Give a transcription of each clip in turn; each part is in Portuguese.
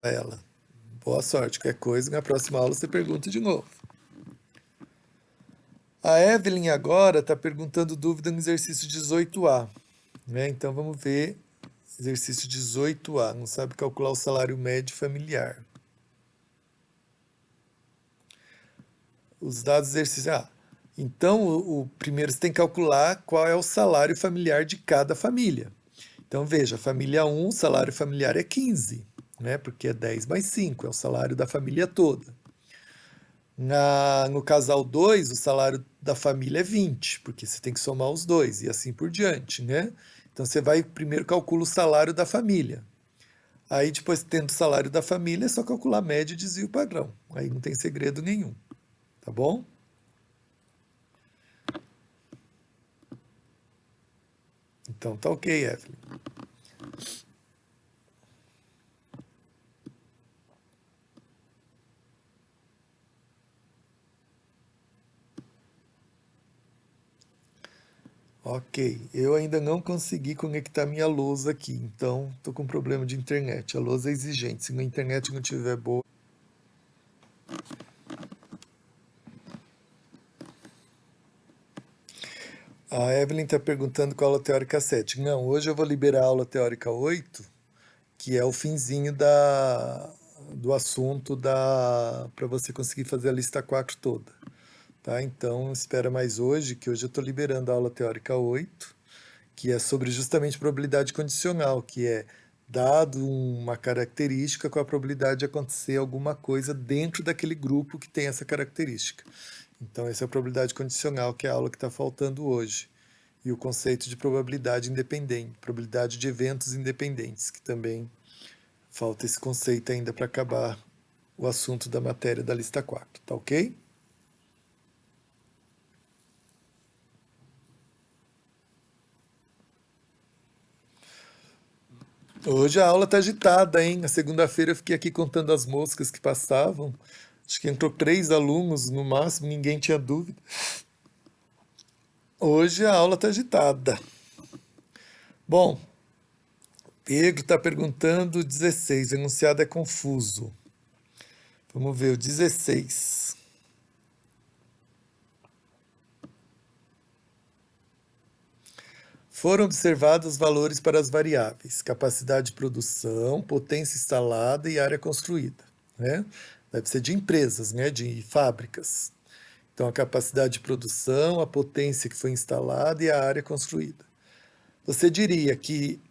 ela. Boa sorte. Qualquer coisa, na próxima aula você pergunta de novo. A Evelyn agora está perguntando dúvida no exercício 18A. Né? Então vamos ver exercício 18A. Não sabe calcular o salário médio familiar. Os dados do exercício. Então o primeiro você tem que calcular qual é o salário familiar de cada família. Então veja, família 1, o salário familiar é 15, né? Porque é 10 mais 5, é o salário da família toda. No casal 2, o salário da família é 20, porque você tem que somar os dois e assim por diante, né? Então você vai primeiro calcula o salário da família. Aí depois, tendo o salário da família, é só calcular a média e desvio padrão. Aí não tem segredo nenhum, tá bom? Então tá ok, Evelyn. Ok, eu ainda não consegui conectar minha lousa aqui, então tô com problema de internet. A lousa é exigente, se a internet não estiver boa. A Evelyn está perguntando qual a aula teórica 7. Não, hoje eu vou liberar a aula teórica 8, que é o finzinho do assunto para você conseguir fazer a lista 4 toda. Tá? Então, espera mais hoje, que hoje eu estou liberando a aula teórica 8, que é sobre justamente probabilidade condicional, que é dado uma característica com a probabilidade de acontecer alguma coisa dentro daquele grupo que tem essa característica. Então, essa é a probabilidade condicional, que é a aula que está faltando hoje. E o conceito de probabilidade independente, probabilidade de eventos independentes, que também falta esse conceito ainda para acabar o assunto da matéria da lista 4, tá ok? Hoje a aula tá agitada, hein? Na segunda-feira eu fiquei aqui contando as moscas que passavam. Acho que entrou 3 alunos no máximo, ninguém tinha dúvida. Hoje a aula tá agitada. Bom, Pedro está perguntando 16, o enunciado é confuso. Vamos ver o 16. Foram observados valores para as variáveis: capacidade de produção, potência instalada e área construída. Né? Deve ser de empresas, né? De fábricas. Então, a capacidade de produção, a potência que foi instalada e a área construída. Você diria que.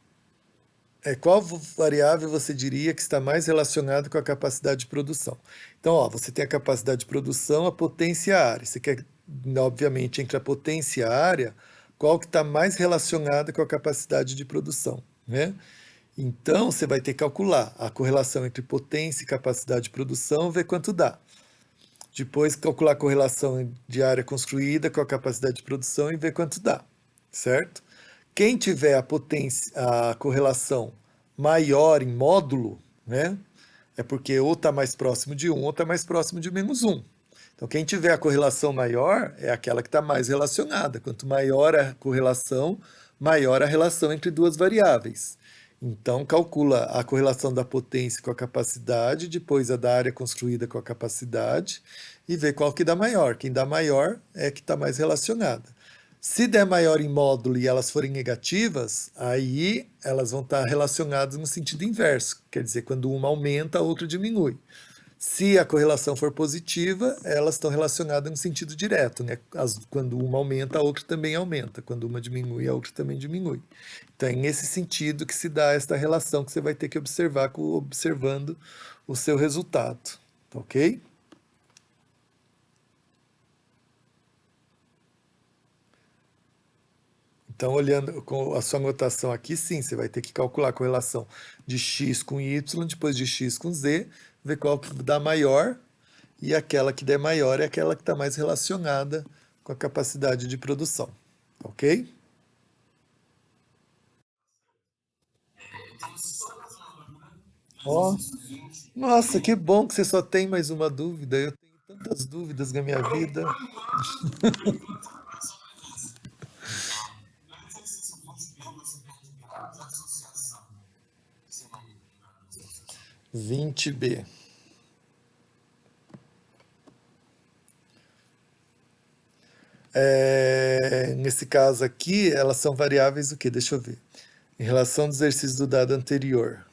Qual variável você diria que está mais relacionada com a capacidade de produção? Então, ó, você tem a capacidade de produção, a potência e a área. Você quer, obviamente, entre a potência e a área, qual que está mais relacionada com a capacidade de produção, né? Então, você vai ter que calcular a correlação entre potência e capacidade de produção, ver quanto dá. Depois, calcular a correlação de área construída com a capacidade de produção e ver quanto dá, certo? Quem tiver a potência, a correlação maior em módulo, né? É porque ou está mais próximo de 1 ou está mais próximo de -1. Então, quem tiver a correlação maior é aquela que está mais relacionada. Quanto maior a correlação, maior a relação entre duas variáveis. Então, calcula a correlação da potência com a capacidade, depois a da área construída com a capacidade, e vê qual que dá maior. Quem dá maior é que está mais relacionada. Se der maior em módulo e elas forem negativas, aí elas vão estar relacionadas no sentido inverso. Quer dizer, quando uma aumenta, a outra diminui. Se a correlação for positiva, elas estão relacionadas no sentido direto, né? Quando uma aumenta, a outra também aumenta. Quando uma diminui, a outra também diminui. Então, é nesse sentido que se dá esta relação que você vai ter que observar observando o seu resultado. Tá ok? Então, olhando com a sua anotação aqui, sim, você vai ter que calcular a correlação de x com y, depois de x com z, ver qual que dá maior, e aquela que der maior é aquela que está mais relacionada com a capacidade de produção. Ok? Ó, nossa, que bom que você só tem mais uma dúvida. Eu tenho tantas dúvidas na minha vida. 20b. Nesse caso aqui, elas são variáveis o quê? Deixa eu ver. Em relação aos exercícios do dado anterior.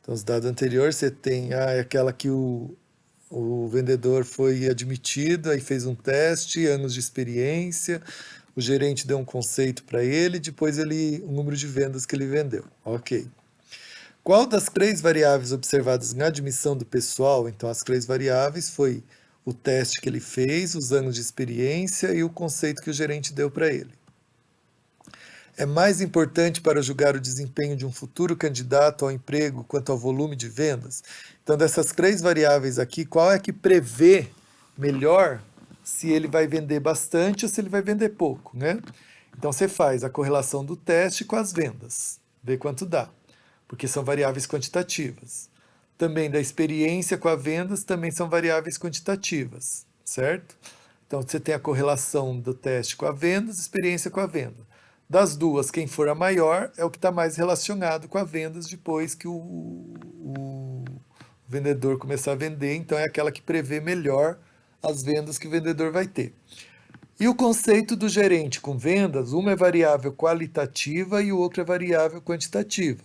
Então, os dados anteriores você tem é aquela que o vendedor foi admitido, aí fez um teste, anos de experiência, o gerente deu um conceito para ele, depois o número de vendas que ele vendeu. Ok. Qual das três variáveis observadas na admissão do pessoal? Então, as três variáveis foi o teste que ele fez, os anos de experiência e o conceito que o gerente deu para ele. É mais importante para julgar o desempenho de um futuro candidato ao emprego quanto ao volume de vendas? Então, dessas três variáveis aqui, qual é que prevê melhor se ele vai vender bastante ou se ele vai vender pouco, né? Então, você faz a correlação do teste com as vendas, vê quanto dá, porque são variáveis quantitativas. Também da experiência com as vendas, também são variáveis quantitativas, certo? Então, você tem a correlação do teste com a vendas, experiência com a venda. Das duas, quem for a maior é o que está mais relacionado com as vendas depois que o vendedor começar a vender, então é aquela que prevê melhor as vendas que o vendedor vai ter. E o conceito do gerente com vendas, uma é variável qualitativa e o outro é variável quantitativa.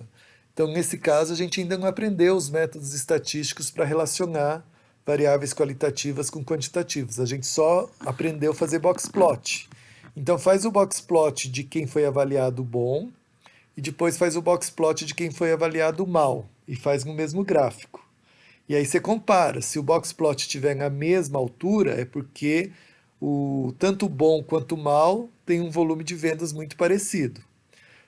Então, nesse caso, a gente ainda não aprendeu os métodos estatísticos para relacionar variáveis qualitativas com quantitativas. A gente só aprendeu a fazer box plot. Então, faz o box plot de quem foi avaliado bom e depois faz o box plot de quem foi avaliado mal e faz no mesmo gráfico. E aí você compara. Se o box plot estiver na mesma altura, é porque tanto o bom quanto o mal tem um volume de vendas muito parecido.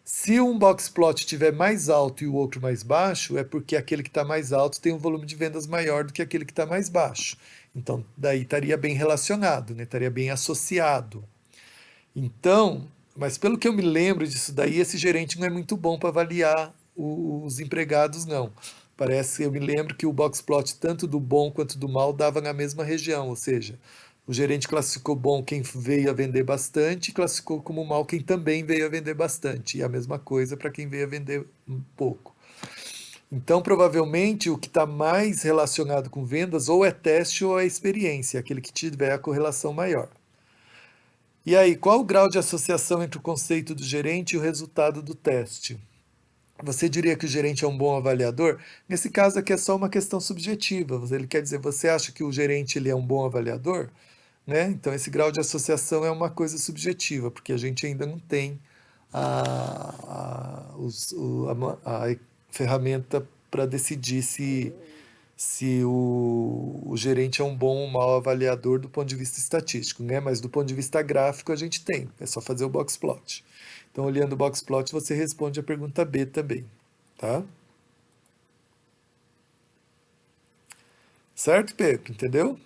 Se um box plot estiver mais alto e o outro mais baixo, é porque aquele que está mais alto tem um volume de vendas maior do que aquele que está mais baixo. Então, daí estaria bem relacionado, né? Estaria bem associado. Então, mas pelo que eu me lembro disso daí, esse gerente não é muito bom para avaliar os empregados, não. Parece, eu me lembro que o box plot, tanto do bom quanto do mal, dava na mesma região, ou seja, o gerente classificou bom quem veio a vender bastante, e classificou como mal quem também veio a vender bastante, e a mesma coisa para quem veio a vender um pouco. Então, provavelmente, o que está mais relacionado com vendas ou é teste ou é experiência, aquele que tiver a correlação maior. E aí, qual o grau de associação entre o conceito do gerente e o resultado do teste? Você diria que o gerente é um bom avaliador? Nesse caso aqui é só uma questão subjetiva. Ele quer dizer, você acha que o gerente ele é um bom avaliador? Né? Então, esse grau de associação é uma coisa subjetiva, porque a gente ainda não tem a ferramenta para decidir se o gerente é um bom ou mau avaliador do ponto de vista estatístico, né? Mas do ponto de vista gráfico a gente tem, é só fazer o box plot. Então, olhando o box plot, você responde a pergunta B também, tá? Certo, Pedro? Entendeu?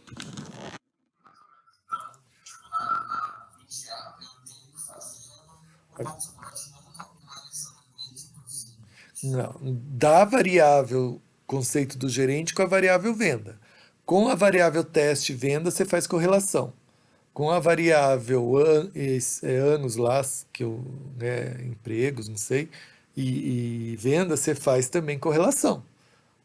Não, da variável conceito do gerente com a variável venda. Com a variável teste venda, você faz correlação. Com a variável anos lá, né, empregos, não sei, e venda, você faz também correlação.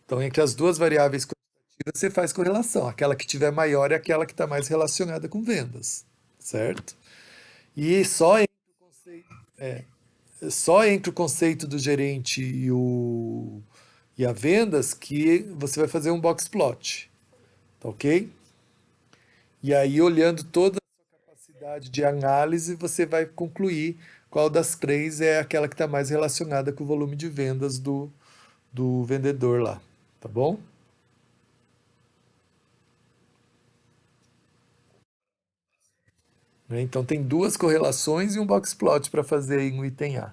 Então, entre as duas variáveis quantitativas, você faz correlação. Aquela que tiver maior é aquela que está mais relacionada com vendas, certo? E só entre o conceito do gerente e a vendas que você vai fazer um box plot, tá ok? E aí, olhando toda capacidade de análise, você vai concluir qual das três é aquela que está mais relacionada com o volume de vendas do vendedor lá, tá bom? Né? Então tem duas correlações e um box plot para fazer aí no item A.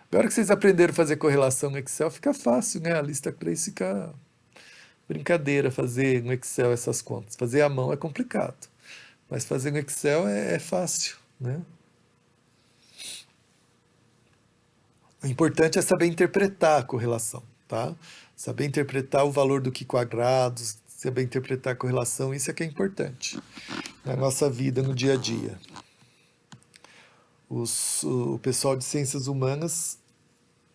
Agora que vocês aprenderam a fazer correlação no Excel, fica fácil, né? A lista 3 fica brincadeira fazer no Excel essas contas. Fazer à mão é complicado, mas fazer no Excel é fácil, né? O importante é saber interpretar a correlação, tá? Saber interpretar o valor do que quadrados, saber interpretar a correlação, isso é que é importante na nossa vida, no dia a dia. O pessoal de ciências humanas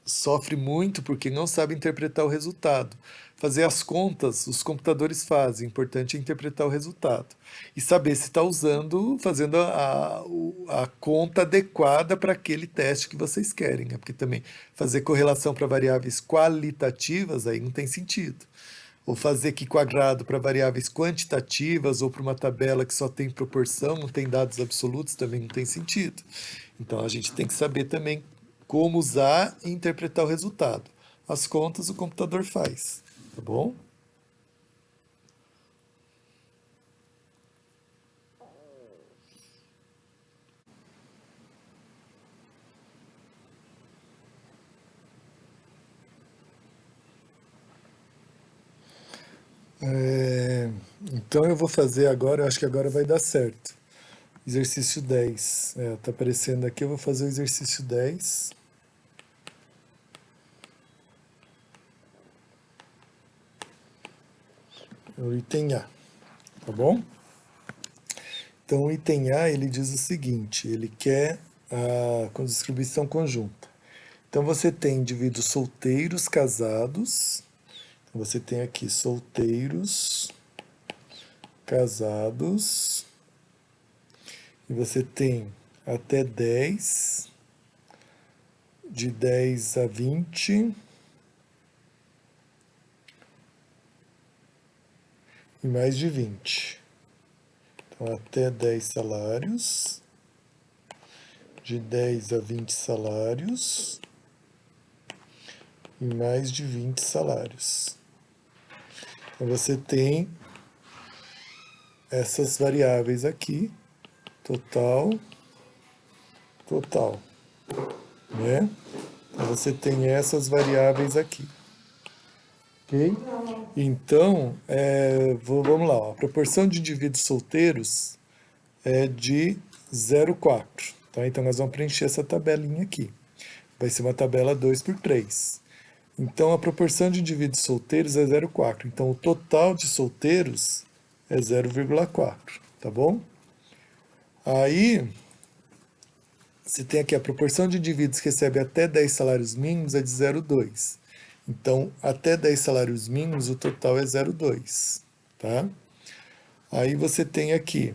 sofre muito porque não sabe interpretar o resultado. Fazer as contas, os computadores fazem, o importante é interpretar o resultado. E saber se está usando, fazendo a conta adequada para aquele teste que vocês querem, né? Porque também fazer correlação para variáveis qualitativas aí não tem sentido. Ou fazer aqui quadrado para variáveis quantitativas ou para uma tabela que só tem proporção, não tem dados absolutos, também não tem sentido. Então a gente tem que saber também como usar e interpretar o resultado. As contas o computador faz, tá bom? É, então eu vou fazer agora, eu acho que agora vai dar certo. Exercício 10. Tá aparecendo aqui, eu vou fazer o exercício 10. O item A, tá bom? Então o item A, ele diz o seguinte, ele quer com distribuição conjunta. Então você tem indivíduos solteiros, casados. Então você tem aqui solteiros, casados. E você tem até 10, de 10 a 20 e mais de 20. Então, até 10 salários, de 10 a 20 salários e mais de 20 salários. Então, você tem essas variáveis aqui, total, total, né? Então, você tem essas variáveis aqui. Ok? Então, vamos lá. Ó. A proporção de indivíduos solteiros é de 0,4. Tá? Então, nós vamos preencher essa tabelinha aqui. Vai ser uma tabela 2 por 3. Então, a proporção de indivíduos solteiros é 0,4. Então, o total de solteiros é 0,4. Tá bom? Aí, você tem aqui a proporção de indivíduos que recebem até 10 salários mínimos é de 0,2. Então, até 10 salários mínimos, o total é 0,2, tá? Aí você tem aqui,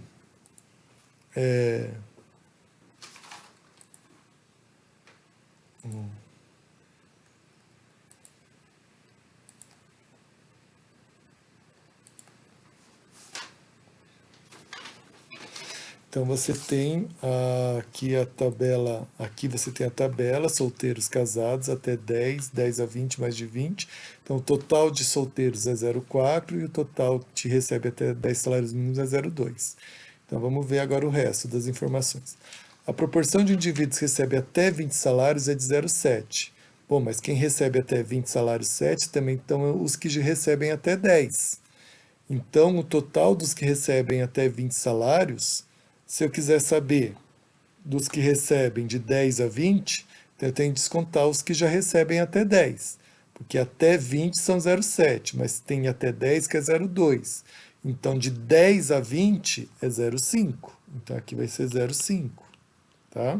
então você tem aqui a tabela, aqui você tem a tabela, solteiros casados até 10, 10 a 20, mais de 20. Então o total de solteiros é 0,4 e o total que recebe até 10 salários mínimos é 0,2. Então vamos ver agora o resto das informações. A proporção de indivíduos que recebe até 20 salários é de 0,7. Bom, mas quem recebe até 20 salários 7 também estão os que recebem até 10. Então, o total dos que recebem até 20 salários, se eu quiser saber dos que recebem de 10 a 20, então eu tenho que descontar os que já recebem até 10. Porque até 20 são 0,7, mas tem até 10 que é 0,2. Então, de 10 a 20 é 0,5. Então, aqui vai ser 0,5. Tá?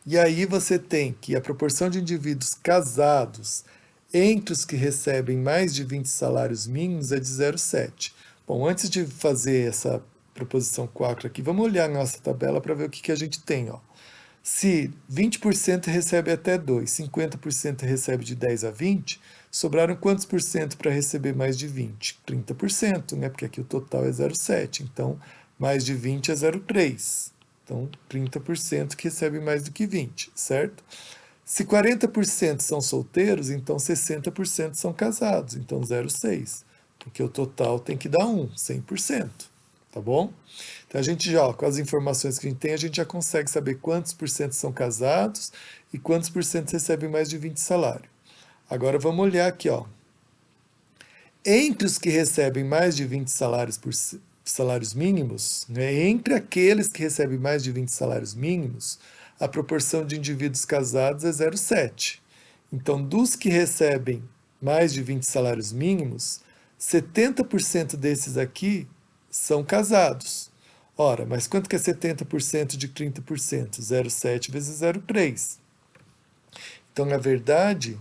E aí você tem que a proporção de indivíduos casados entre os que recebem mais de 20 salários mínimos é de 0,7. Bom, antes de fazer essa proposição 4 aqui, vamos olhar a nossa tabela para ver o que a gente tem. Ó. Se 20% recebe até 2, 50% recebe de 10 a 20, sobraram quantos por cento para receber mais de 20? 30%, né? Porque aqui o total é 0,7. Então, mais de 20 é 0,3. Então, 30% que recebe mais do que 20, certo? Se 40% são solteiros, então 60% são casados, então 0,6. Porque o total tem que dar 1, 100%. Tá bom? Então a gente já, ó, com as informações que a gente tem, a gente já consegue saber quantos por cento são casados e quantos por cento recebem mais de 20 salários. Agora vamos olhar aqui, ó. Entre os que recebem mais de 20 salários mínimos, né, entre aqueles que recebem mais de 20 salários mínimos, a proporção de indivíduos casados é 0,7. Então, dos que recebem mais de 20 salários mínimos, 70% desses aqui são casados. Ora, mas quanto que é 70% de 30%? 0,7 vezes 0,3. Então, na verdade,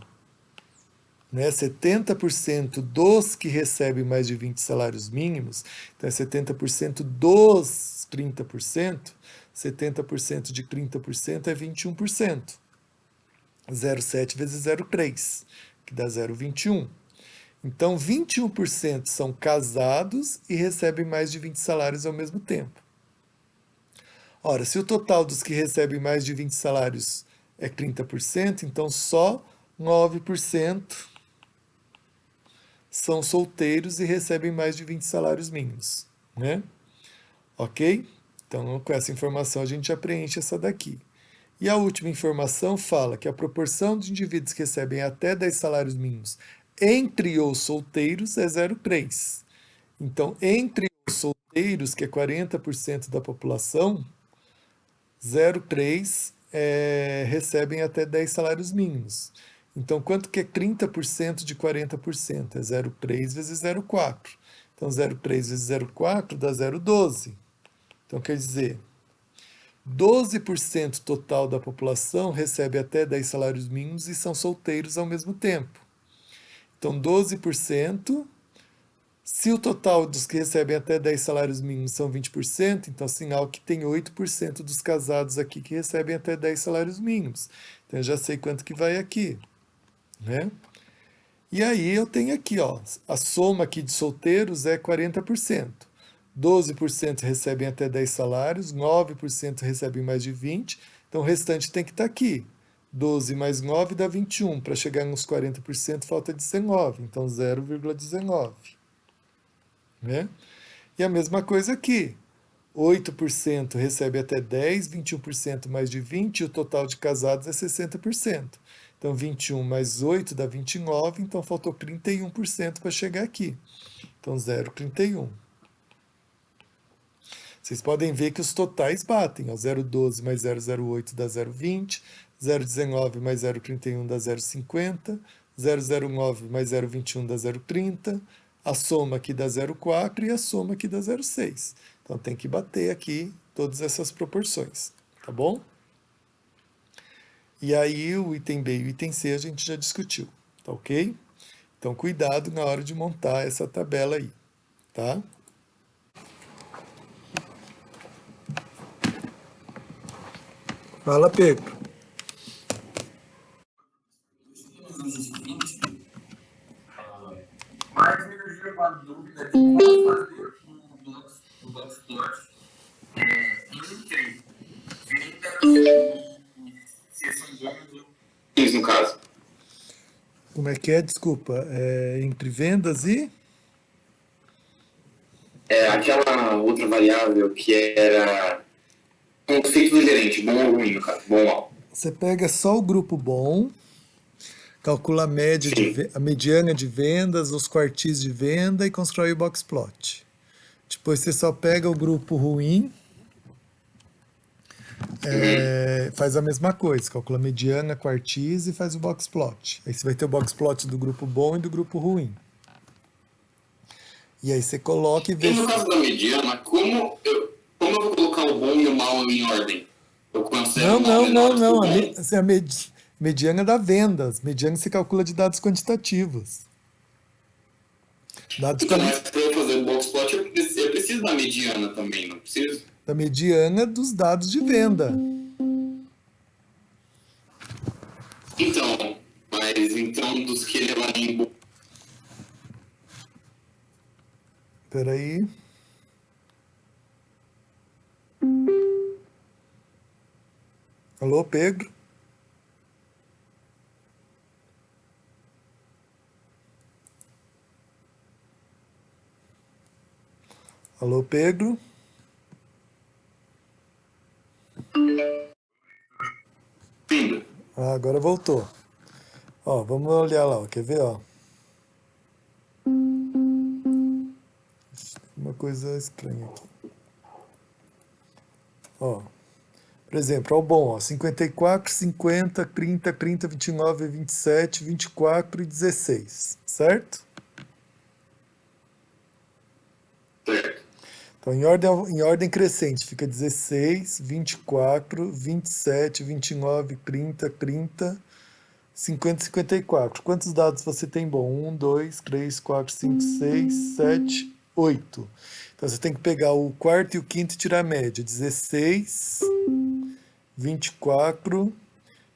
né, 70% dos que recebem mais de 20 salários mínimos, então é 70% dos 30%, 70% de 30% é 21%. 0,7 vezes 0,3, que dá 0,21. Então, 21% são casados e recebem mais de 20 salários ao mesmo tempo. Ora, se o total dos que recebem mais de 20 salários é 30%, então só 9% são solteiros e recebem mais de 20 salários mínimos, né? Ok? Então, com essa informação, a gente já preenche essa daqui. E a última informação fala que a proporção de indivíduos que recebem até 10 salários mínimos entre os solteiros é 0,3. Então, entre os solteiros, que é 40% da população, 0,3 recebem até 10 salários mínimos. Então, quanto que é 30% de 40%? É 0,3 vezes 0,4. Então, 0,3 vezes 0,4 dá 0,12. Então, quer dizer, 12% total da população recebe até 10 salários mínimos e são solteiros ao mesmo tempo. Então, 12%. Se o total dos que recebem até 10 salários mínimos são 20%, então sinal que tem 8% dos casados aqui que recebem até 10 salários mínimos. Então eu já sei quanto que vai aqui, né? E aí eu tenho aqui, ó, a soma aqui de solteiros é 40%. 12% recebem até 10 salários, 9% recebem mais de 20, então o restante tem que estar aqui. 12 mais 9 dá 21. Para chegar nos 40% falta 19, então 0,19. Né? E a mesma coisa aqui. 8% recebe até 10, 21% mais de 20, e o total de casados é 60%. Então, 21 mais 8 dá 29, então faltou 31% para chegar aqui. Então, 0,31. Vocês podem ver que os totais batem. 0,12 mais 0,08 dá 0,20, 0,19 mais 0,31 dá 0,50, 0,09 mais 0,21 dá 0,30, a soma aqui dá 0,4 e a soma aqui dá 0,6. Então tem que bater aqui todas essas proporções, tá bom? E aí o item B e o item C a gente já discutiu, tá ok? Então cuidado na hora de montar essa tabela aí, tá? Fala, Pedro. Mas me surgiu uma dúvida de como fazer o Blockspot entre vendas e se são bônus ou no caso. Como é que é? Desculpa. Entre vendas e. Aquela outra variável que era conceito do gerente, bom ou ruim, no caso, bom ou mal. Você pega só o grupo bom, calcula a média Sim. a mediana de vendas, os quartis de venda e constrói o box plot. Depois você só pega o grupo ruim, faz a mesma coisa, calcula a mediana, quartis e faz o box plot. Aí você vai ter o box plot do grupo bom e do grupo ruim. E aí você coloca e vê E no se. caso da mediana, como eu vou colocar o bom e o mal em ordem? Eu Não, cancelo o mal não, não, menor pro não. bom? Assim, mediana é da vendas. Mediana se calcula de dados quantitativos. Dados Então, mas para eu fazer o box plot, eu preciso da mediana também, não preciso? da mediana dos dados de venda. Então, mas então dos que levarem em Espera aí. Alô, Pedro? Alô, Pedro? Sim. Ah, agora voltou. Ó, vamos olhar lá, ó. Quer ver, ó? Uma coisa estranha aqui. Ó, por exemplo, ó, o bom, ó, 54, 50, 30, 30, 29, 27, 24 e 16, certo? Certo. Então, em ordem crescente, fica 16, 24, 27, 29, 30, 30, 50, 54. Quantos dados você tem bom? 1, 2, 3, 4, 5, 6, 7, 8. Então você tem que pegar o quarto e o quinto e tirar a média. 16, 24,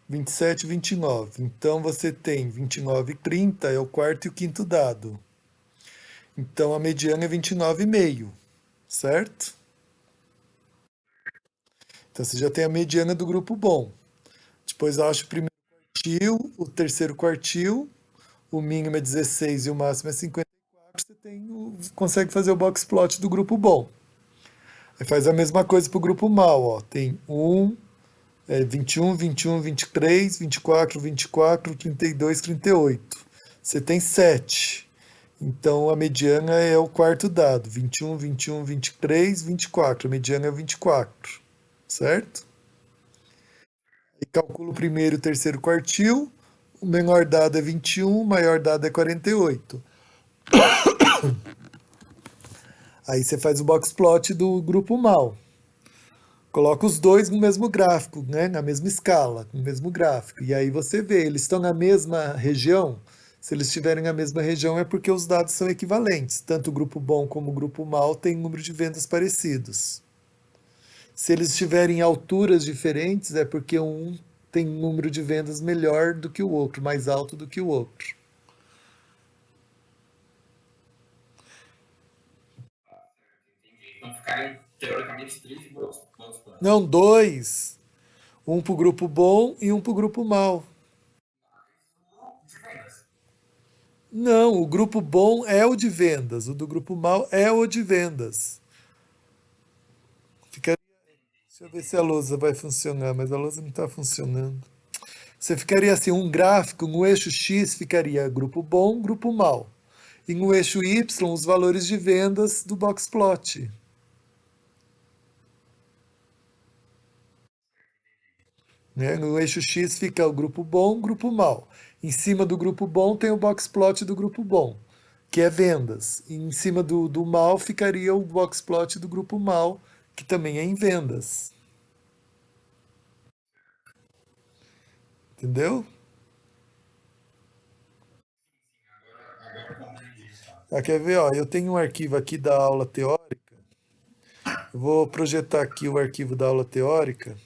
27, 29. Então você tem 29 e 30, é o quarto e o quinto dado. Então a mediana é 29,5, certo? Então você já tem a mediana do grupo bom. Depois eu acho o primeiro quartil, o terceiro quartil, o mínimo é 16 e o máximo é 54. Você consegue fazer o box plot do grupo bom. Aí faz a mesma coisa para o grupo mal, ó. Tem 21, 21, 23, 24, 24, 32, 38. Você tem 7. Então a mediana é o quarto dado. 21, 21, 23, 24. A mediana é 24. Certo? E calcula o primeiro e o terceiro quartil. O menor dado é 21, o maior dado é 48. Aí você faz o box plot do grupo mal. Coloca os dois no mesmo gráfico, né? Na mesma escala, no mesmo gráfico. E aí você vê, eles estão na mesma região. Se eles estiverem na mesma região é porque os dados são equivalentes. Tanto o grupo bom como o grupo mal têm número de vendas parecidos. Se eles estiverem em alturas diferentes é porque um tem um número de vendas melhor do que o outro, mais alto do que o outro. Entendi. Então ficariam, teoricamente, três boas planos. Não, dois. Um para o grupo bom e um para o grupo mal. De vendas. Não, o grupo bom é o de vendas, o do grupo mal é o de vendas. Ficaria, deixa eu ver se a lousa vai funcionar, mas a lousa não está funcionando. Você ficaria assim, um gráfico no eixo X ficaria grupo bom, grupo mal. E no eixo Y, os valores de vendas do box plot. Né? No eixo X fica o grupo bom, grupo mal. Em cima do grupo bom tem o box plot do grupo bom, que é vendas. E em cima do mal ficaria o box plot do grupo mal, que também é em vendas. Entendeu? Agora eu compreendi, então. Ah, quer ver? Ó, eu tenho um arquivo aqui da aula teórica. Eu vou projetar aqui o arquivo da aula teórica,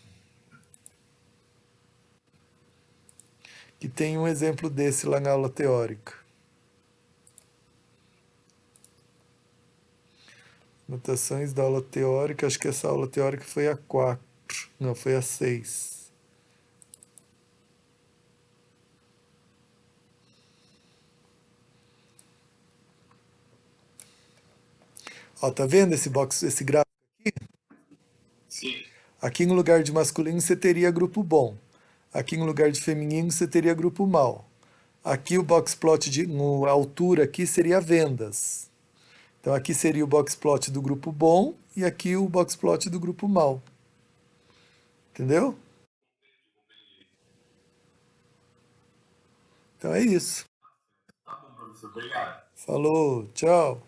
que tem um exemplo desse lá na aula teórica. Anotações da aula teórica, acho que essa aula teórica foi a 4. Não, foi a 6. Ó, tá vendo esse gráfico? Sim. Aqui no lugar de masculino você teria grupo bom. Aqui no lugar de feminino você teria grupo mal. Aqui o box plot a altura aqui seria vendas. Então aqui seria o box plot do grupo bom e aqui o box plot do grupo mal. Entendeu? Então é isso. Tá bom, professor. Obrigado. Falou, tchau.